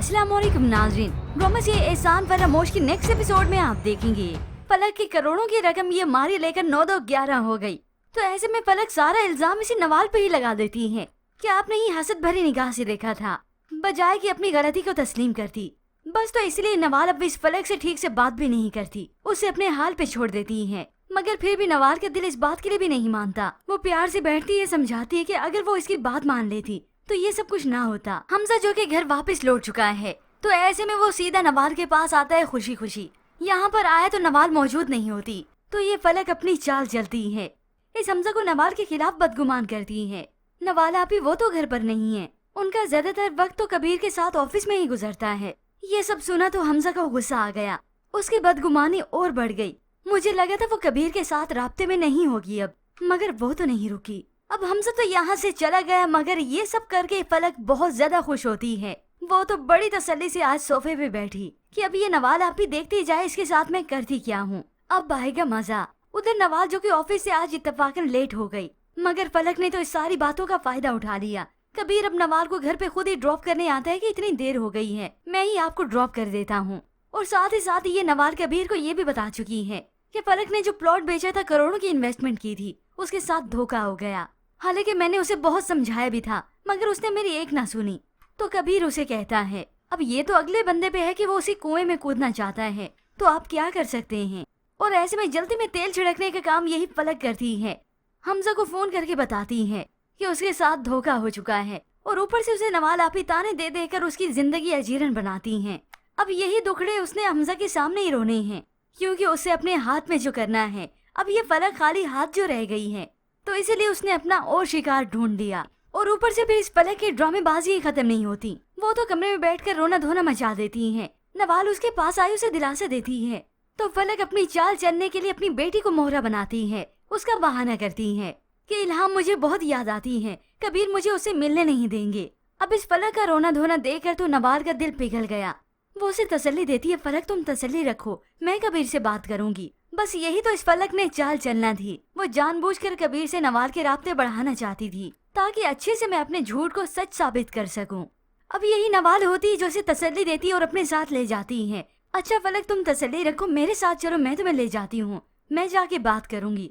अस्सलाम वालेकुम नाज़रीन, रोमस ये एहसान फरामोश की नेक्स्ट एपिसोड में आप देखेंगे। फलक की करोड़ों की रकम ये मारी लेकर 9-2-11 हो गई। तो ऐसे में फलक सारा इल्जाम इसी नवाल पे ही लगा देती है कि आपने ही हसद भरी निगाह से देखा था, बजाय कि अपनी गलती को तस्लीम करती। बस तो इसलिए नवाल अब इस फलक से ठीक से बात भी नहीं करती, उसे अपने हाल पे छोड़ देती है। मगर फिर भी नवाल का दिल इस बात के लिए भी नहीं मानता। वो प्यार से बैठती है, समझाती है कि अगर वो इसकी बात मान लेती तो ये सब कुछ ना होता। हमजा जो कि घर वापस लौट चुका है, तो ऐसे में वो सीधा नवाल के पास आता है खुशी खुशी। यहाँ पर आया तो नवाल मौजूद नहीं होती, तो ये फलक अपनी चाल चलती है। इस हमजा को नवाल के खिलाफ बदगुमान करती है। नवाल आपी वो तो घर पर नहीं है, उनका ज्यादातर वक्त तो कबीर के साथ ऑफिस में ही गुजरता है। ये सब सुना तो हमजा को गुस्सा आ गया, उसकी बदगुमानी और बढ़ गई। मुझे लगा था वो कबीर के साथ राब्ते में नहीं होगी अब, मगर वो तो नहीं रुकी। अब हमजा तो यहाँ से चला गया, मगर ये सब करके फलक बहुत ज्यादा खुश होती है। वो तो बड़ी तसल्ली से आज सोफे पे बैठी कि अब ये नवाल आप ही देखती जाए इसके साथ मैं करती क्या हूँ, अब आएगा मजा। उधर नवाल जो कि ऑफिस से आज इत्तेफाकन लेट हो गई, मगर फलक ने तो इस सारी बातों का फायदा उठा लिया। कबीर अब नवाल को घर पे खुद ही ड्रॉप करने आता है कि इतनी देर हो गई है, मैं ही आपको ड्रॉप कर देता हूँ। और साथ ही ये नवाल कबीर को ये भी बता चुकी है कि फलक ने जो प्लॉट बेचा था, करोड़ों की इन्वेस्टमेंट की थी, उसके साथ धोखा हो गया। हालांकि मैंने उसे बहुत समझाया भी था, मगर उसने मेरी एक ना सुनी। तो कबीर उसे कहता है अब ये तो अगले बंदे पे है कि वो उसी कुएं में कूदना चाहता है, तो आप क्या कर सकते हैं। और ऐसे में जल्दी में तेल छिड़कने का काम यही फलक करती है। हमजा को फोन करके बताती है कि उसके साथ धोखा हो चुका है, और ऊपर से उसे नवाल आपी ताने दे देकर उसकी जिंदगी अजीरन बनाती हैं। अब यही दुखड़े उसने हमजा के सामने ही रोने हैं, क्योंकि उसे अपने हाथ में जो करना है, अब ये फलक खाली हाथ जो रह गई है, तो इसीलिए उसने अपना और शिकार ढूंढ लिया। और ऊपर से फिर इस फलक की ड्रामेबाजी ही खत्म नहीं होती। वो तो कमरे में बैठकर रोना धोना मचा देती है। नवाल उसके पास आई, उसे दिलासा देती है, तो फलक अपनी चाल चलने के लिए अपनी बेटी को मोहरा बनाती है। उसका बहाना करती है कि इल्हाम मुझे बहुत याद आती है, कबीर मुझे उससे मिलने नहीं देंगे। अब इस फलक का रोना धोना देखकर तो नवाल का दिल पिघल गया। वो उसे तसल्ली देती है, फलक तुम तसल्ली रखो, मैं कबीर से बात करूंगी। बस यही तो इस फलक ने चाल चलना थी। वो जानबूझकर कबीर से नवाल के राब्ते बढ़ाना चाहती थी, ताकि अच्छे से मैं अपने झूठ को सच साबित कर सकूं। अब यही नवाल होती जो उसे तसल्ली देती और अपने साथ ले जाती है। अच्छा फलक तुम तसल्ली रखो, मेरे साथ चलो, मैं तुम्हें ले जाती हूँ, मैं जाके बात करूंगी।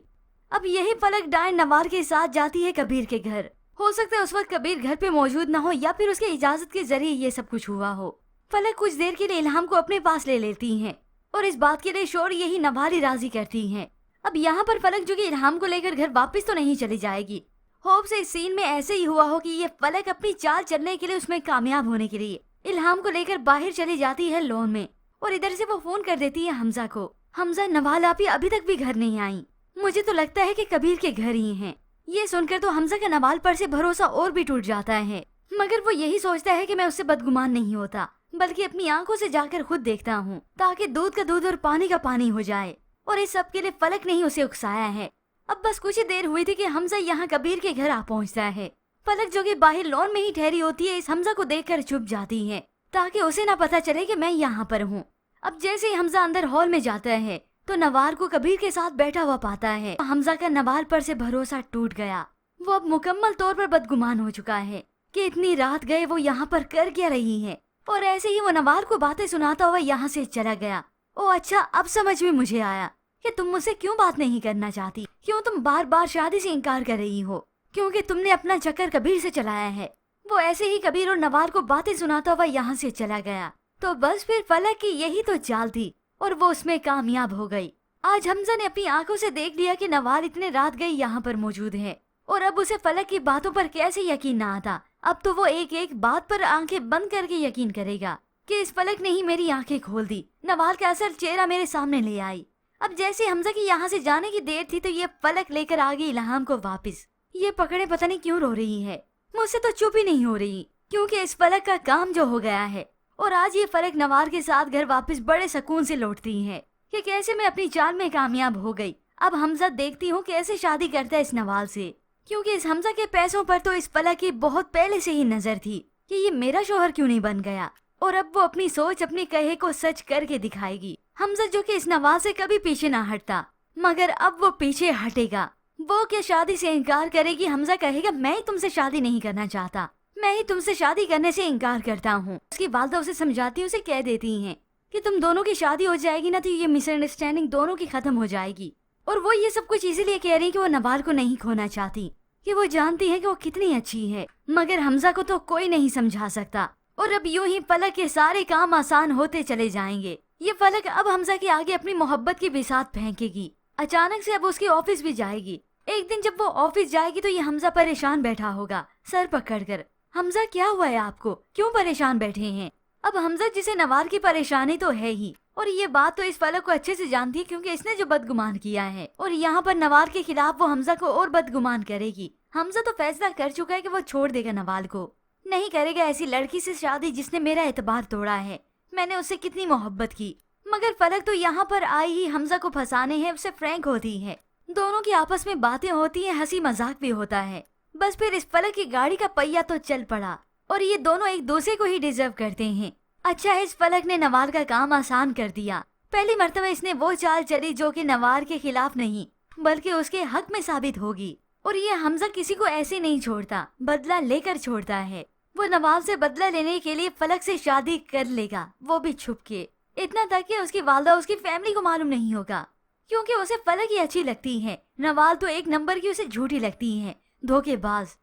अब यही फलक डायन नवाल के साथ जाती है कबीर के घर। हो सकता है उस वक्त कबीर घर पे मौजूद न हो, या फिर उसके इजाजत के जरिए ये सब कुछ हुआ हो। फलक कुछ देर के लिए इल्हाम को अपने पास ले लेती है, और इस बात के लिए शोर यही नवाल ही राजी करती है। अब यहाँ पर फलक जो कि इल्हाम को लेकर घर वापस तो नहीं चली जाएगी। होप से इस सीन में ऐसे ही हुआ हो कि ये फलक अपनी चाल चलने के लिए, उसमें कामयाब होने के लिए इल्हाम को लेकर बाहर चली जाती है लॉन में, और इधर से वो फोन कर देती है हमजा को। हमजा नवाल आपी अभी तक भी घर नहीं आई, मुझे तो लगता है कि कबीर के घर ही हैं। ये सुनकर तो हमजा का नवाल पर से भरोसा और भी टूट जाता है, मगर वो यही सोचता है कि मैं उससे बदगुमान नहीं होता, बल्कि अपनी आंखों से जाकर खुद देखता हूँ, ताकि दूध का दूध और पानी का पानी हो जाए। और इस सब के लिए फलक ने ही उसे उकसाया है। अब बस कुछ ही देर हुई थी कि हमजा यहाँ कबीर के घर आ पहुँचता है। फलक जो कि बाहर लॉन में ही ठहरी होती है, इस हमजा को देखकर चुप जाती है, ताकि उसे ना पता चले कि मैं यहाँ पर हूँ। अब जैसे ही हमजा अंदर हॉल में जाता है, तो नवाल को कबीर के साथ बैठा हुआ पाता है। हमजा का नवाल पर से भरोसा टूट गया। वो अब मुकम्मल तौर पर बदगुमान हो चुका है कि इतनी रात गए वो यहाँ पर कर क्या रही है। और ऐसे ही वो नवाल को बातें सुनाता हुआ यहाँ से चला गया। ओ अच्छा, अब समझ में मुझे आया कि तुम मुझसे क्यों बात नहीं करना चाहती, क्यों तुम बार बार शादी से इनकार कर रही हो, क्योंकि तुमने अपना चक्कर कबीर से चलाया है। वो ऐसे ही कबीर और नवाल को बातें सुनाता हुआ यहाँ से चला गया। तो बस फिर फलक की यही तो चाल थी, और वो उसमें कामयाब हो गई। आज हमजा ने अपनी आंखों से देख लिया कि नवाल इतने रात गई यहाँ पर मौजूद है, और अब उसे फलक की बातों पर कैसे यकीन ना आता। अब तो वो एक एक बात पर आंखें बंद करके यकीन करेगा कि इस फलक ने ही मेरी आंखें खोल दी, नवाल का असल चेहरा मेरे सामने ले आई। अब जैसे हमजा की यहाँ से जाने की देर थी, तो ये फलक लेकर आ गई इल्हाम को वापस। ये पकड़े पता नहीं क्यों रो रही है, मुझसे तो चुप ही नहीं हो रही, क्योंकि इस फलक का काम जो हो गया है। और आज ये फलक नवाल के साथ घर वापस बड़े सुकून से लौटती है कि कैसे मैं अपनी चाल में कामयाब हो गई। अब हमजा देखती हूँ कैसे शादी करता है इस नवाल से, क्योंकि इस हमजा के पैसों पर तो इस फलक की बहुत पहले से ही नजर थी कि ये मेरा शोहर क्यों नहीं बन गया। और अब वो अपनी सोच, अपनी कहे को सच करके दिखाएगी। हमजा जो कि इस नवाल से कभी पीछे ना हटता, मगर अब वो पीछे हटेगा। वो क्या शादी से इनकार करेगी? हमजा कहेगा मैं तुमसे शादी नहीं करना चाहता, मैं ही तुमसे शादी करने से इनकार करता हूँ। उसकी वालदा उसे समझाती, उसे कह देती हैं कि तुम दोनों की शादी हो जाएगी ना तो ये मिसअंडरस्टैंडिंग दोनों की खत्म हो जाएगी। और वो ये सब कुछ इसीलिए कह रही है कि वो नवाल को नहीं खोना चाहती, कि वो जानती है कि वो कितनी अच्छी है, मगर हमजा को तो कोई नहीं समझा सकता। और अब यूं ही पलक के सारे काम आसान होते चले जाएंगे। ये पलक अब हमजा के आगे अपनी मोहब्बत की बिसात फेंकेगी। अचानक से अब उसकी ऑफिस भी जाएगी। एक दिन जब वो ऑफिस जाएगी तो ये हमजा परेशान बैठा होगा सर पकड़कर। हमजा क्या हुआ है आपको, क्यों परेशान बैठे हैं? अब हमजा जिसे नवाल की परेशानी तो है ही, और ये बात तो इस पलक को अच्छे से जानती है क्योंकि इसने जो बदगुमान किया है, और यहाँ पर नवाल के खिलाफ वो हमजा को और बदगुमान करेगी। हमजा तो फैसला कर चुका है कि वो छोड़ देगा नवाल को, नहीं करेगा ऐसी लड़की से शादी जिसने मेरा एतबार तोड़ा है। मैंने उससे कितनी मोहब्बत की, मगर पलक तो यहाँ पर आई ही हमजा को फंसाने हैं, उससे फ्रैंक होती है। दोनों की आपस में बातें होती हैं, हंसी मजाक भी होता है। बस फिर इस पलक की गाड़ी का पहिया तो चल पड़ा और ये दोनों एक दूसरे को ही डिजर्व करते हैं। अच्छा है इस पलक ने नवाल का काम आसान कर दिया। पहली मर्तबा इसने वो चाल चली जो कि नवाल के खिलाफ नहीं बल्कि उसके हक में साबित होगी। और ये हमजा किसी को ऐसे नहीं छोड़ता, बदला लेकर छोड़ता है। वो नवाल से बदला लेने के लिए पलक से शादी कर लेगा, वो भी छुप के। इतना तक कि उसकी वालदा उसकी फैमिली को मालूम नहीं होगा, क्योंकि उसे पलक ही अच्छी लगती है। नवाल तो एक नंबर की उसे झूठी लगती है, धोखेबाज।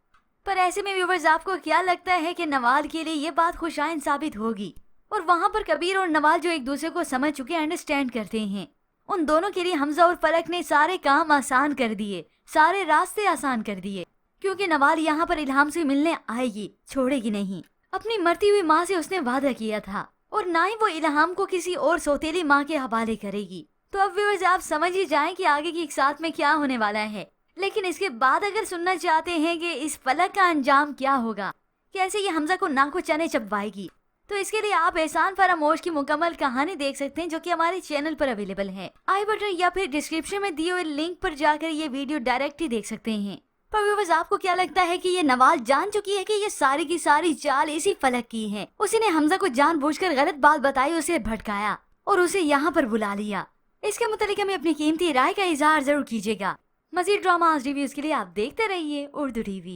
पर ऐसे में व्यूअर्स आपको क्या लगता है कि नवाल के लिए ये बात खुशाइन साबित होगी? और वहाँ पर कबीर और नवाल जो एक दूसरे को समझ चुके, अंडरस्टैंड करते हैं, उन दोनों के लिए हमजा और पलक ने सारे काम आसान कर दिए, सारे रास्ते आसान कर दिए। क्योंकि नवाल यहाँ पर इल्हाम से मिलने आएगी, छोड़ेगी नहीं। अपनी मरती हुई माँ से उसने वादा किया था, और ना ही वो इल्हाम को किसी और सौतेली माँ के हवाले करेगी। तो अब व्यूअर्स आप समझ ही जाएं कि आगे की एक साथ में क्या होने वाला है। लेकिन इसके बाद अगर सुनना चाहते हैं कि इस पलक का अंजाम क्या होगा, कैसे ये हमजा को नाक को चने चबवाएगी, तो इसके लिए आप एहसान फरामोश की मुकम्मल कहानी देख सकते हैं, जो कि हमारे चैनल पर अवेलेबल है। आई बटन या फिर डिस्क्रिप्शन में दिए हुए लिंक पर जाकर ये वीडियो डायरेक्ट ही देख सकते हैं। पर व्यूअर्स आपको क्या लगता है कि ये नवाल जान चुकी है कि ये सारी की सारी चाल इसी पलक की है? उसी ने हमजा को जानबूझकर गलत बात बताई, उसे भटकाया और उसे यहाँ पर बुला लिया। इसके मुतालिक हमें अपनी कीमती राय का इजहार जरूर कीजिएगा। मजीद ड्रामा रिव्यूज के लिए आप देखते रहिए उर्दू टीवी।